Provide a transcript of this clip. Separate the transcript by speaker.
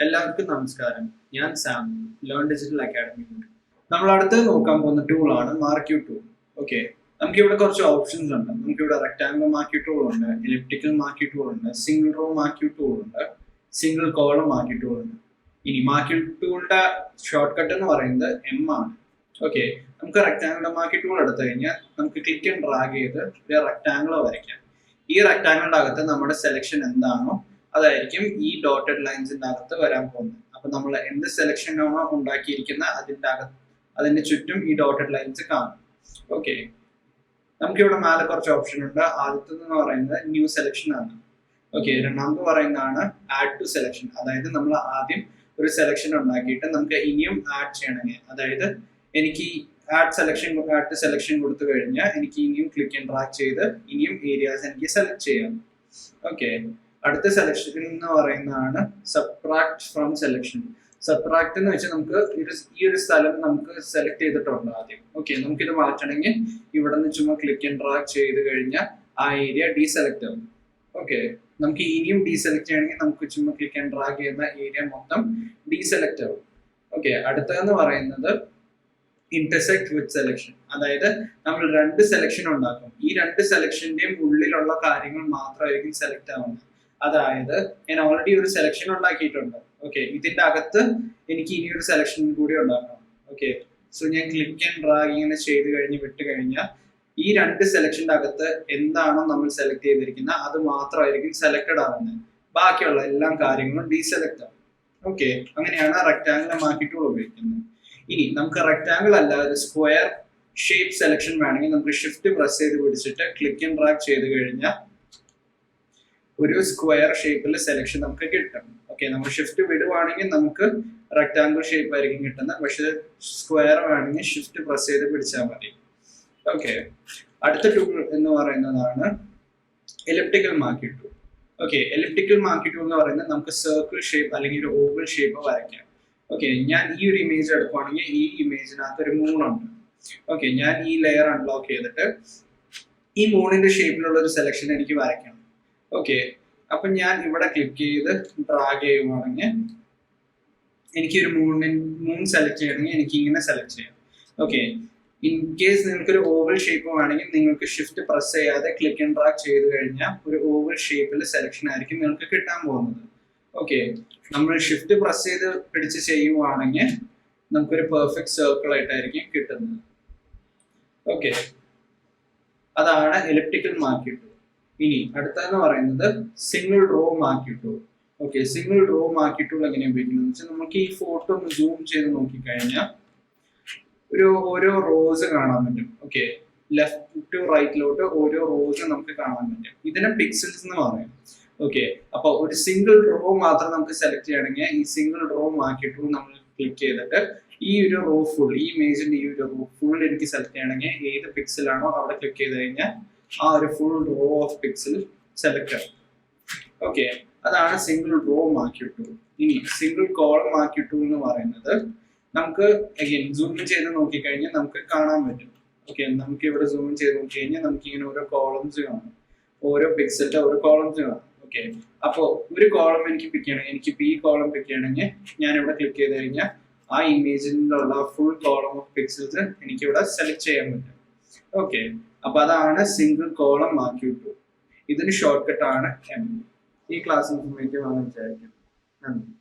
Speaker 1: എല്ലാവർക്കും നമസ്കാരം. ഞാൻ സാം, ലേൺ ഡിജിറ്റൽ അക്കാഡമി. നമ്മൾ അടുത്ത് നോക്കാൻ പോകുന്ന ടൂളാണ് മാർക്ക് ടൂൾ. ഓക്കെ, നമുക്ക് ഇവിടെ കുറച്ച് ഓപ്ഷൻസ് ഉണ്ട്. നമുക്ക് ഇവിടെ റെക്ടാംഗുലർ മാർക്ക് ടൂൾ ഉണ്ട്, എലിപ്റ്റിക്കൽ മാർക്ക് ടൂൾ ഉണ്ട്, സിംഗിൾ റോ മാർക്ക് ടൂൾ ഉണ്ട്, സിംഗിൾ കോളം മാർക്ക് ടൂൾ ഉണ്ട്. ഇനി മാർക്ക് ടൂളിന്റെ ഷോർട്ട് കട്ട് എന്ന് പറയുന്നത് എം ആണ്. ഓക്കെ, നമുക്ക് റെക്ടാംഗുലർ മാർക്ക് ടൂൾ എടുത്തു കഴിഞ്ഞാൽ നമുക്ക് ക്ലിക്ക് ആൻഡ് ഡ്രാഗ് ചെയ്ത് ഒരു റെക്ടാംഗിൾ വരയ്ക്കാം. ഈ റെക്ടാംഗിളിന്റെ അകത്ത് നമ്മുടെ സെലക്ഷൻ എന്താണോ അതായിരിക്കും ഈ ഡോട്ടഡ് ലൈൻസിന്റെ അകത്ത് വരാൻ പോകുന്നത്. അപ്പൊ നമ്മൾ എന്ത് സെലക്ഷൻ ആണോ ഉണ്ടാക്കിയിരിക്കുന്ന അതിന്റെ ചുറ്റും ഈ ഡോട്ടഡ് ലൈൻസ് കാണും. ഓക്കെ, നമുക്ക് ഇവിടെ മേലെ കുറച്ച് ഓപ്ഷൻ ഉണ്ട്. ആദ്യത്തെ പറയുന്നത് ന്യൂ സെലക്ഷൻ ആണ്. ഓക്കെ, രണ്ടാമത് പറയുന്നതാണ് ആഡ് ടു സെലക്ഷൻ. അതായത് നമ്മൾ ആദ്യം ഒരു സെലക്ഷൻ ഉണ്ടാക്കിയിട്ട് നമുക്ക് ഇനിയും ആഡ് ചെയ്യണമെങ്കിൽ, അതായത് എനിക്ക് ആഡ് ടു സെലക്ഷൻ കൊടുത്തു കഴിഞ്ഞാൽ എനിക്ക് ഇനിയും ക്ലിക്ക് ആൻഡ് ഡ്രാഗ് ചെയ്ത് ഇനിയും ഏരിയാസ് എനിക്ക് സെലക്ട് ചെയ്യാം. ഓക്കെ, അടുത്ത സെലക്ഷൻ എന്ന് പറയുന്നതാണ് സബ്ട്രാക്ട് ഫ്രം സെലക്ഷൻ. സബ്ട്രാക്ട് എന്ന് വെച്ചാൽ നമുക്ക് ഈ ഒരു സ്ഥലം നമുക്ക് സെലക്ട് ചെയ്തിട്ടുണ്ട് ആദ്യം. ഓക്കെ, നമുക്കിത് മാറ്റണമെങ്കിൽ ഇവിടെ നിന്ന് ചുമ്മാ ക്ലിക്ക് ആൻഡ് ഡ്രാഗ് ചെയ്ത് കഴിഞ്ഞാൽ ആ ഏരിയ ഡീസെലക്ട് ആവും. ഓക്കെ, നമുക്ക് ഇനിയും ഡീസെലക്ട് ചെയ്യണമെങ്കിൽ നമുക്ക് ചുമ്മാ ക്ലിക്ക് ആൻഡ് ഡ്രാഗ് ചെയ്യുന്ന ഏരിയ മൊത്തം ഡീസെലക്ട് ആവും. ഓക്കെ, അടുത്തതെന്ന് പറയുന്നത് ഇന്റർസെക്ട് വിത്ത് സെലക്ഷൻ. അതായത് നമ്മൾ രണ്ട് സെലക്ഷൻ ഉണ്ടാക്കും. ഈ രണ്ട് സെലക്ഷന്റെയും ഉള്ളിലുള്ള കാര്യങ്ങൾ മാത്രമായിരിക്കും സെലക്ട് ആവുന്നത്. അതായത് ഞാൻ ഓൾറെഡി ഒരു സെലക്ഷൻ ഉണ്ടാക്കിയിട്ടുണ്ട്. ഓക്കെ, ഇതിന്റെ അകത്ത് എനിക്ക് ഇനി ഒരു സെലക്ഷൻ കൂടി ഉണ്ടാക്കണം. ഓക്കെ, സോ ഞാൻ ക്ലിക്ക് ആൻഡ് ഡ്രാഗ് ഇങ്ങനെ ചെയ്ത് വിട്ട് കഴിഞ്ഞാൽ ഈ രണ്ട് സെലക്ഷന്റെ അകത്ത് എന്താണോ നമ്മൾ സെലക്ട് ചെയ്തിരിക്കുന്നത് അത് മാത്രമായിരിക്കും സെലക്ടഡ് ആവുന്നത്. ബാക്കിയുള്ള എല്ലാ കാര്യങ്ങളും ഡീസെലക്ട് ആവും. ഓക്കെ, അങ്ങനെയാണ് റെക്ടാംഗിൾ മാർക്ക് ടൂൾ ഉപയോഗിക്കുന്നത്. ഇനി നമുക്ക് റെക്ടാംഗിൾ അല്ല ഒരു സ്ക്വയർ ഷേപ്പ് സെലക്ഷൻ വേണമെങ്കിൽ നമുക്ക് ഷിഫ്റ്റ് പ്രസ് ചെയ്ത് പിടിച്ചിട്ട് ക്ലിക്ക് ആൻഡ് ഡ്രാഗ് ചെയ്ത് കഴിഞ്ഞാൽ ഒരു സ്ക്വയർ ഷേപ്പിൽ സെലക്ഷൻ നമുക്ക് കിട്ടും. ഓക്കെ, നമ്മൾ ഷിഫ്റ്റ് വിടുവാണെങ്കിൽ നമുക്ക് റെക്ടാംഗിൾ ഷേപ്പ് ആയിരിക്കും കിട്ടുന്നത്. പക്ഷെ സ്ക്വയർ വേണമെങ്കിൽ ഷിഫ്റ്റ് പ്രസ് ചെയ്ത് പിടിച്ചാൽ മതി. ഓക്കെ, അടുത്ത ടൂൾ എന്ന് പറയുന്നതാണ് elliptical mark tool. Okay, elliptical mark tool എന്ന് പറയുന്നത് നമുക്ക് സർക്കിൾ ഷേപ്പ് അല്ലെങ്കിൽ ഒരു ഓവൽ ഷേപ്പ് വരയ്ക്കാം. ഓക്കെ, ഞാൻ ഈ ഒരു ഇമേജ് എടുക്കുവാണെങ്കിൽ ഈ ഇമേജിനകത്ത് ഒരു മൂണുണ്ട്. ഓക്കെ, ഞാൻ ഈ ലെയർ അൺലോക്ക് ചെയ്തിട്ട് ഈ മൂണിന്റെ ഷേപ്പിലുള്ള ഒരു സെലക്ഷൻ എനിക്ക് വരയ്ക്കണം. ഓക്കെ, അപ്പൊ ഞാൻ ഇവിടെ ക്ലിക്ക് ചെയ്ത് ഡ്രാഗ് ചെയ്യുവാണെങ്കിൽ എനിക്ക് ഒരു മൂൺ സെലക്ട് ചെയ്യണമെങ്കിൽ എനിക്ക് ഇങ്ങനെ സെലക്ട് ചെയ്യാം. ഓക്കെ, ഇൻ കേസ് നിങ്ങൾക്കൊരു ഓവൽ ഷേപ്പ് വേണമെങ്കിൽ നിങ്ങൾക്ക് ഷിഫ്റ്റ് പ്രസ് ചെയ്യാതെ ക്ലിക്ക് ആൻഡ് ഡ്രാഗ് ചെയ്ത് കഴിഞ്ഞാൽ ഒരു ഓവൽ ഷേപ്പിൽ സെലക്ഷൻ ആയിരിക്കും നിങ്ങൾക്ക് കിട്ടാൻ പോകുന്നത്. ഓക്കെ, നമ്മൾ ഷിഫ്റ്റ് പ്രസ് ചെയ്ത് പിടിച്ച് ചെയ്യുവാണെങ്കിൽ നമുക്കൊരു പെർഫെക്റ്റ് സർക്കിൾ ആയിട്ടായിരിക്കും കിട്ടുന്നത്. ഓക്കെ, അതാണ് എലിപ്റ്റിക്കൽ മാർക്ക് ടൂൾ. ഇനി അടുത്തെന്ന് പറയുന്നത് single row mark tool. Okay, single row mark tool എങ്ങനെ ഉപയോഗിക്കുന്നത് വെച്ചാൽ നമുക്ക് ഈ ഫോട്ടോ ഒന്ന് സൂം ചെയ്ത് നോക്കിക്കഴിഞ്ഞാൽ ഓരോ റോസ് കാണാൻ പറ്റും. ഓക്കെ, ലെഫ്റ്റ് ടു റൈറ്റിലോട്ട് ഓരോ റോസ് നമുക്ക് കാണാൻ പറ്റും. ഇതിനെ പിക്സൽസ് എന്ന് പറയും. ഓക്കെ, അപ്പൊ ഒരു സിംഗിൾ റോ മാത്രം നമുക്ക് സെലക്ട് ചെയ്യണമെങ്കിൽ ഈ സിംഗിൾ റോ മാർക്ക് ടൂൾ നമ്മൾ ക്ലിക്ക് ചെയ്തിട്ട് ഈ ഒരു റോ ഫുൾ, ഈ ഇമേജിന്റെ ഈ ഒരു റോ ഫുൾ എനിക്ക് സെലക്ട് ചെയ്യണമെങ്കിൽ ഏത് പിക്സലാണോ അവിടെ ക്ലിക്ക് ചെയ്ത് കഴിഞ്ഞാൽ ആ ഒരു full row of pixel select ആവും. ഓക്കെ, അതാണ് സിംഗിൾ റോ മാർക്ക് ടൂൾ. ഇനി സിംഗിൾ കോളം മാർക്ക് ടൂൾ എന്ന് പറയുന്നത് നമുക്ക് അഗൈൻ സൂം ചെയ്ത് നോക്കിക്കഴിഞ്ഞാൽ നമുക്ക് കാണാൻ പറ്റും. ഓക്കെ, നമുക്ക് ഇവിടെ സൂം ചെയ്ത് നോക്കി കഴിഞ്ഞാൽ നമുക്ക് ഇങ്ങനെ ഓരോ കോളംസ് കാണാം, ഓരോ പിക്സലിന്റെ ഓരോ കോളംസ് കാണാം. ഓക്കെ, അപ്പോൾ ഒരു കോളം എനിക്ക് പിക്ക് ചെയ്യണമെങ്കിൽ, എനിക്ക് ഈ കോളം പിക്ക് ചെയ്യണമെങ്കിൽ ഞാൻ ഇവിടെ ക്ലിക്ക് ചെയ്ത് കഴിഞ്ഞാൽ ആ ഇമേജിലുള്ള ഫുൾ കോളം ഓഫ് പിക്സൽസ് എനിക്ക് ഇവിടെ സെലക്ട് ചെയ്യാൻ പറ്റും. ഓക്കെ, അപ്പൊ അതാണ് സിംഗിൾ കോളം മാർക്ക് ടൂൾ. ഇതിന് ഷോർട്ട് കട്ട് ആണ് എം. ഈ ക്ലാസ് ഇൻഫോർമേറ്റീവ് ആണെന്ന് വിചാരിക്കും. നന്ദി.